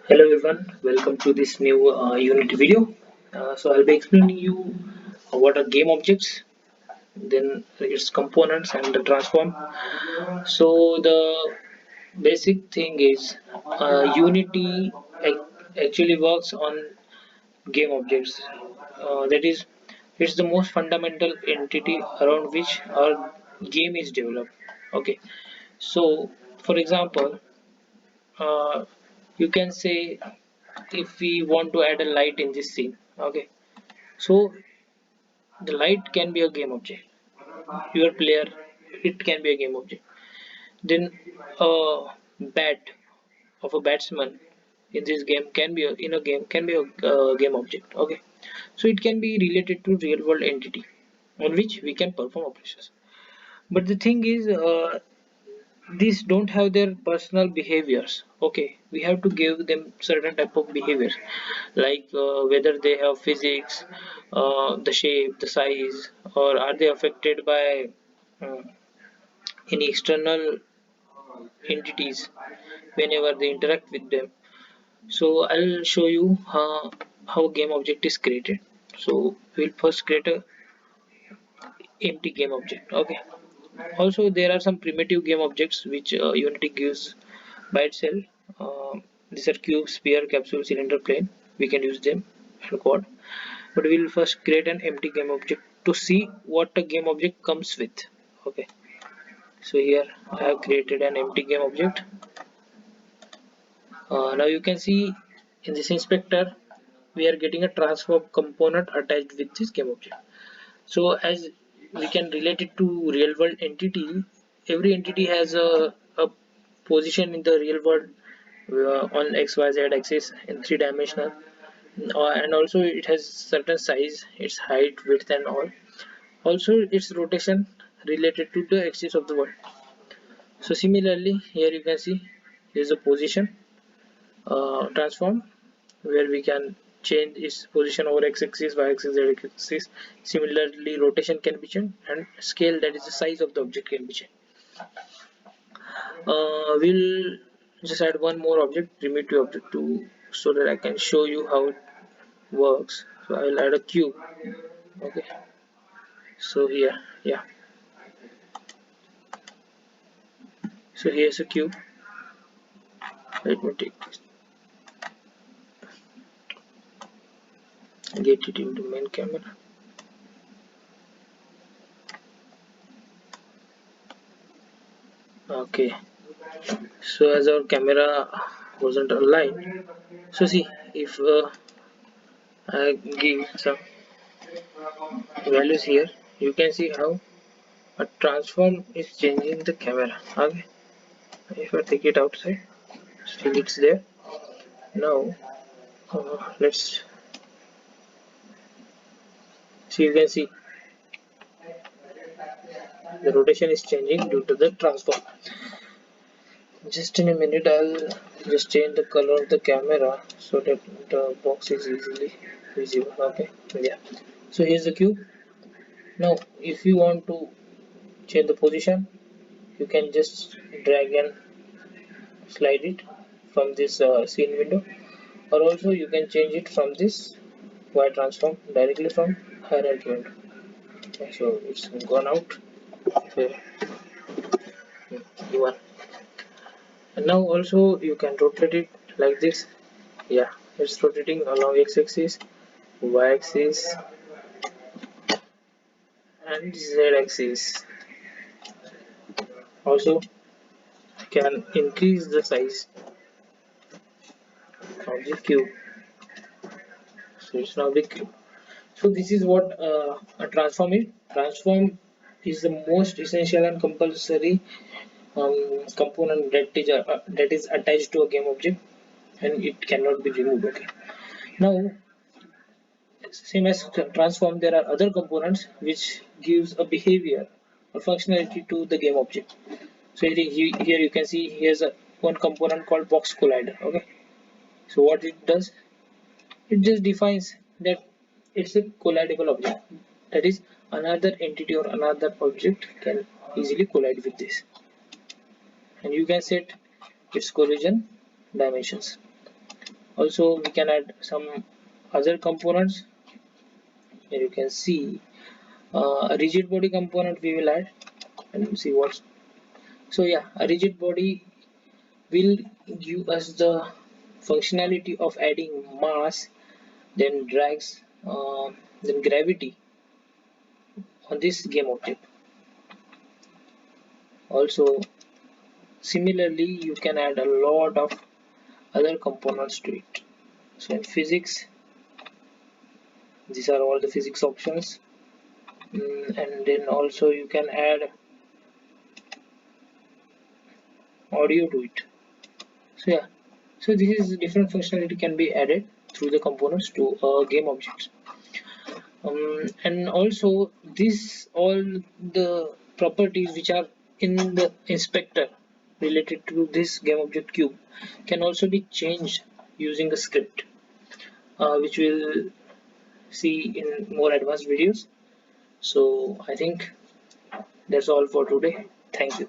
Hello everyone, welcome to this new Unity video. So I'll be explaining you what are game objects, then its components and the transform. So the basic thing is Unity actually works on game objects. That is, it's the most fundamental entity around which our game is developed. Okay, so for example, uh, you can say if we want to add a light in this scene. Okay, so the light can be a game object. Your player, it can be a game object. Then a bat of a batsman in this game can be in a game can be a game object. Okay, so it can be related to real world entity on which we can perform operations. But the thing is, these don't have their personal behaviors. Okay, we have to give them certain type of behaviors, like whether they have physics, the shape, the size, or are they affected by uh, any external entities whenever they interact with them. So I'll show you how game object is created. So we'll first create a empty game object. Okay, also there are some primitive game objects which Unity gives by itself. These are cube, sphere, capsule, cylinder, plane. We can use them and code, but we'll first create an empty game object to see what a game object comes with. Okay, so here I have created an empty game object. Now you can see in this inspector we are getting a transform component attached with this game object. So as we can relate it to real world entity, every entity has a position in the real world on XYZ axis in three-dimensional, and also it has certain size, its height, width, and all. Also its rotation related to the axis of the world. So similarly, here you can see there is a position transform where we can change its position over x-axis, y-axis, z-axis. Similarly, rotation can be changed and scale, that is the size of the object, can be changed. We'll just add one more object, primitive object, to so that I can show you how it works. So I'll add a cube. Okay. So here, yeah. So here's a cube. Let me take this, get it into main camera. Okay. So as our camera wasn't aligned, so see if I give some values here, you can see how a transform is changing the camera. Okay, if I take it outside, still it's there. Now let's see, you can see the rotation is changing due to the transform. Just in a minute I'll just change the color of the camera so that the box is easily visible. Okay, yeah, so here's the cube. Now if you want to change the position, you can just drag and slide it from this scene window, or also you can change it from this Y transform directly from hierarchy window. Okay, so it's gone out. So you want, and now also you can rotate it like this. Yeah, it's rotating along x-axis, y-axis, and z-axis. Also can increase the size of the cube, so it's now big cube. So this is what a transform is. Transform is the most essential and compulsory component that is attached to a game object, and it cannot be removed. Okay. Now, same as transform, there are other components which gives a behavior or functionality to the game object. So here you can see here's a one component called box collider. Okay. So what it does, it just defines that it's a collidable object. That is, another entity or another object can easily collide with this, and you can set its collision dimensions. Also we can add some other components. Here you can see a rigid body component we will add and see what's. So yeah, a rigid body will give us the functionality of adding mass, then drags, then gravity on this game object. Also similarly you can add a lot of other components to it. So in physics, these are all the physics options. And then also you can add audio to it. So yeah, so this is different functionality can be added through the components to game objects. And also this all the properties which are in the inspector related to this game object cube can also be changed using a script, which we'll see in more advanced videos. So I think that's all for today. Thank you.